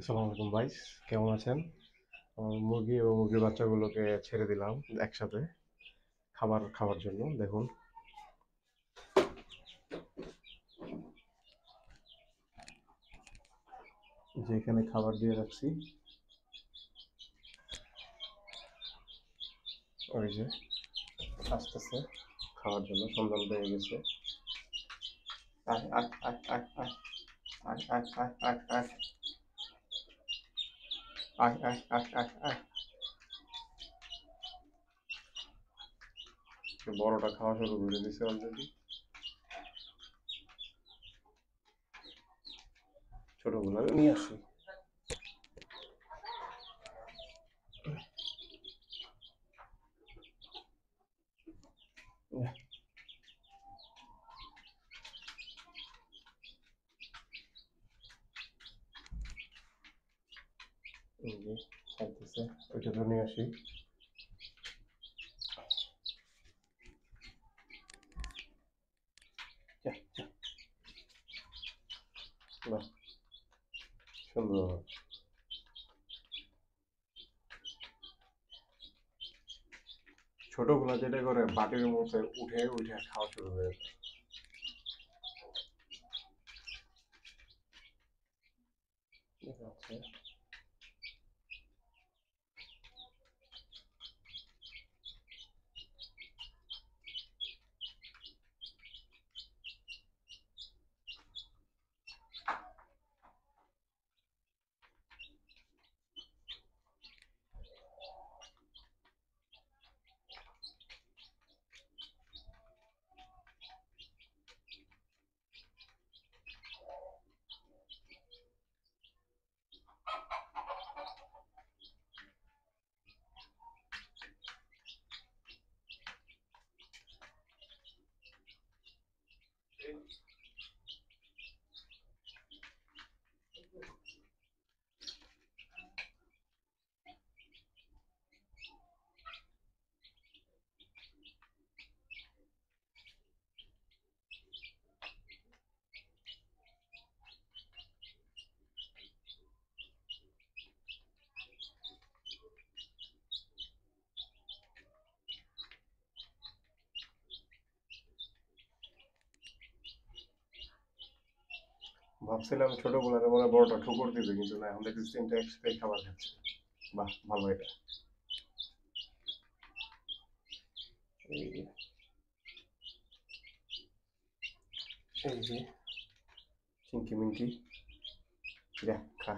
আসসালামু আলাইকুম ভাইস, কেমন আছেন? মুরগি এবং মুরগির বাচ্চাগুলোকে ছেড়ে দিলাম একসাথে খাবার খাওয়ার জন্য। দেখুন, যে এখানে খাবার দিয়ে রাখছি, ওই যে আসতেছে খাওয়ার জন্য, সন্ধান পেয়ে গেছে। আয় আয় আয় আয় আয় আয় আয় আয় আয় আয় আয় আয় আয় আয় আয়। বড়টা খাওয়া শুরু করে দিছে অলরেডি, ছোটগুলো নিয়ে আসি। এই যে খাইতেছে, ওইটা তো নিয়ে আসি। যা, যা। বাহ, সুন্দর। ছোটগুলো যেটা করে বাটির মধ্যে উঠে উঠে খাওয়া শুরু হয়ে যায়। ঠিক আছে। ভাবছিলাম ছোটগুলোর মনে হয় বড়টা ঠুকর দিবে, কিন্তু না, এখন দেখছি তিনটা একসাথে খাবার খাচ্ছে। বাহ, ভালো এটা। এই যে, এই যে চিঙ্কি মিঙ্কি, যা খা,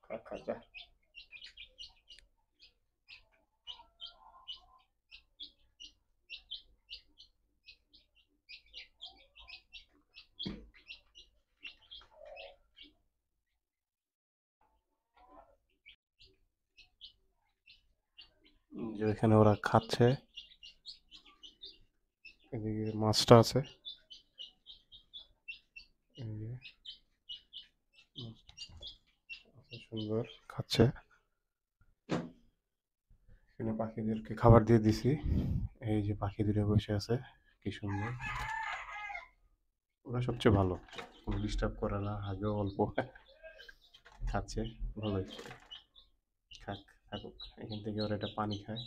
খা খা যা। যে এখানে ওরা খাচ্ছে, এদিকে মাছটা আছে, এই যে মাছটা সুন্দর খাচ্ছে। এখানে পাখিদেরকে খাবার দিয়ে দিছি, এই যে পাখি দুটো বসে আছে, কি সুন্দর। ওরা সবচেয়ে ভালো, কোনো ডিস্টার্ব করে না, আগেও অল্প খাচ্ছে, ভালোই। খাক, থাকুক, এখান থেকে ওরা এটা পানি খায়।